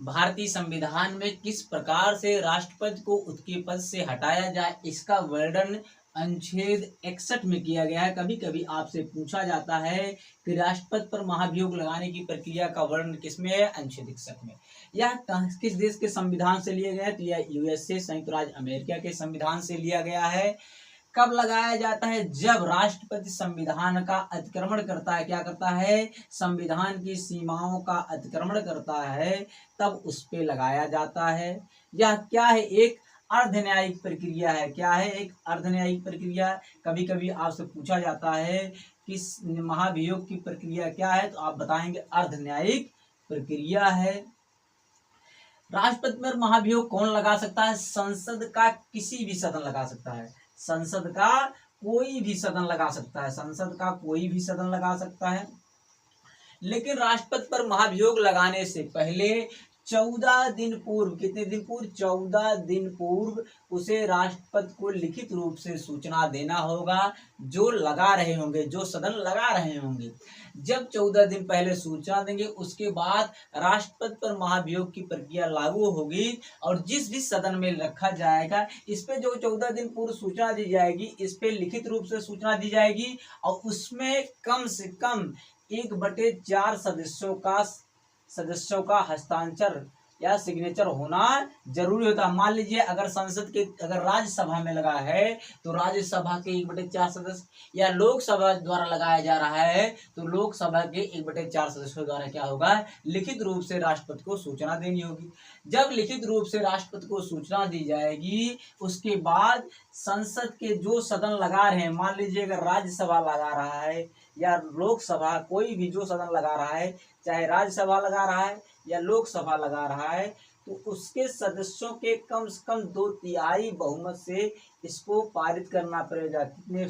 भारतीय संविधान में किस प्रकार से राष्ट्रपति को उसके पद से हटाया जाए, इसका वर्णन अनुच्छेद 61 में किया गया है। कभी कभी आपसे पूछा जाता है कि राष्ट्रपति पर महाभियोग लगाने की प्रक्रिया का वर्णन किसमें है, अनुच्छेद 61 में। यह किस देश के संविधान से लिया गया है, तो यह यूएसए संयुक्त राज्य अमेरिका के संविधान से लिया गया है। कब लगाया जाता है, जब राष्ट्रपति संविधान का अतिक्रमण करता है, क्या करता है, संविधान की सीमाओं का अतिक्रमण करता है, तब उस पे लगाया जाता है। यह क्या है, एक अर्ध न्यायिक प्रक्रिया है। क्या है, एक अर्ध न्यायिक प्रक्रिया। कभी कभी आपसे पूछा जाता है कि महाभियोग की प्रक्रिया क्या है, तो आप बताएंगे अर्ध न्यायिक प्रक्रिया है। राष्ट्रपति पर महाभियोग कौन लगा सकता है, संसद का किसी भी सदन लगा सकता है। संसद का कोई भी सदन लगा सकता है, संसद का कोई भी सदन लगा सकता है। लेकिन राष्ट्रपति पर महाभियोग लगाने से पहले 14 दिन पूर्व, कितने दिन पूर्व, 14 दिन पूर्व उसे राष्ट्रपति को लिखित रूप से सूचना देना होगा, जो लगा रहे होंगे, जो सदन लगा रहे होंगे। जब 14 दिन पहले सूचना देंगे, उसके बाद राष्ट्रपति पर महाभियोग की प्रक्रिया लागू होगी और जिस भी सदन में रखा जाएगा, इस पे जो 14 दिन पूर्व सूचना दी जाएगी, इस पे लिखित रूप से सूचना दी जाएगी और उसमें कम से कम 1/4 सदस्यों का हस्ताक्षर या सिग्नेचर होना जरूरी होता है। मान लीजिए अगर राज्यसभा में लगा है तो राज्यसभा के 1/4 सदस्य, या लोकसभा द्वारा लगाया जा रहा है तो लोकसभा के 1/4 सदस्यों द्वारा क्या होगा, लिखित रूप से राष्ट्रपति को सूचना देनी होगी। जब लिखित रूप से राष्ट्रपति को सूचना दी जाएगी, उसके बाद संसद के जो सदन लगा रहे हैं, मान लीजिए अगर राज्यसभा लगा रहा है या लोकसभा, कोई भी जो सदन लगा रहा है, चाहे राज्यसभा लगा रहा है या लोकसभा लगा रहा है, तो उसके सदस्यों के कम से कम 2/3 बहुमत से इसको पारित करना पड़ेगा। कितने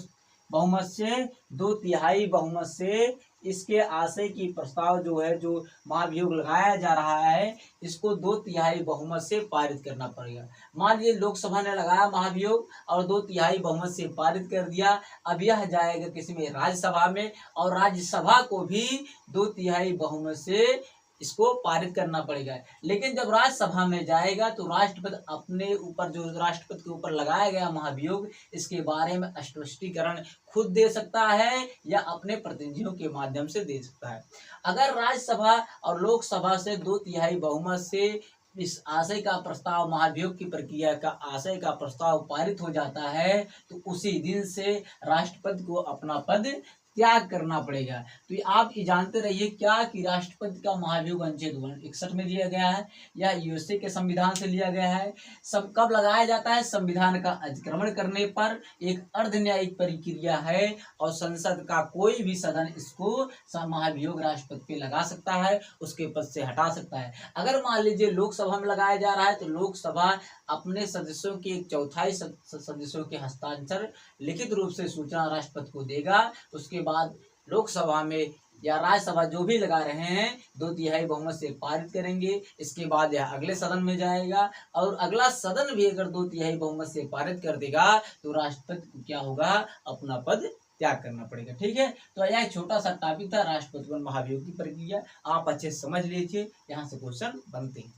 बहुमत से, 2/3 बहुमत से इसके आशय की प्रस्ताव जो है, जो महाभियोग लगाया जा रहा है, इसको 2/3 बहुमत से पारित करना पड़ेगा। मान लीजिए लोकसभा ने लगाया महाभियोग और 2/3 बहुमत से पारित कर दिया, अब यह जाएगा किसी में, राज्यसभा में, और राज्यसभा को भी 2/3 बहुमत से इसको पारित करना पड़ेगा। लेकिन जब राज्यसभा में जाएगा तो राष्ट्रपति अपने ऊपर, जो राष्ट्रपति के ऊपर लगाया गया महाभियोग, इसके बारे में स्पष्टीकरण खुद दे सकता है या अपने प्रतिनिधियों के माध्यम से दे सकता है। अगर राज्यसभा और लोकसभा से 2/3 बहुमत से इस आशय का प्रस्ताव, महाभियोग की प्रक्रिया का आशय का प्रस्ताव पारित हो जाता है, तो उसी दिन से राष्ट्रपति को अपना पद त्याग करना पड़ेगा। तो आप ये जानते रहिए क्या कि राष्ट्रपति का महाभियोग अनुच्छेद 61 में दिया गया है या यूएसए के संविधान से लिया गया है। सब कब लगाया जाता है, संविधान का अतिक्रमण करने पर एक अर्ध न्यायिक प्रक्रिया है और संसद का कोई भी सदन इसको महाभियोग राष्ट्रपति पे लगा सकता है, उसके पद से हटा सकता है। अगर मान लीजिए लोकसभा में लगाया जा रहा है तो लोकसभा अपने सदस्यों के 1/4 सदस्यों के हस्ताक्षर लिखित रूप से सूचना राष्ट्रपति को देगा। उसके बाद लोकसभा में या राज्यसभा जो भी लगा रहे हैं 2/3 बहुमत से पारित करेंगे। इसके बाद यह अगले सदन में जाएगा और अगला सदन भी अगर 2/3 बहुमत से पारित कर देगा तो राष्ट्रपति को क्या होगा, अपना पद त्याग करना पड़ेगा। ठीक है, तो यह एक छोटा सा टॉपिक था राष्ट्रपति पर महाभियोग की प्रक्रिया, आप अच्छे से समझ लीजिए, यहाँ से क्वेश्चन बनते हैं।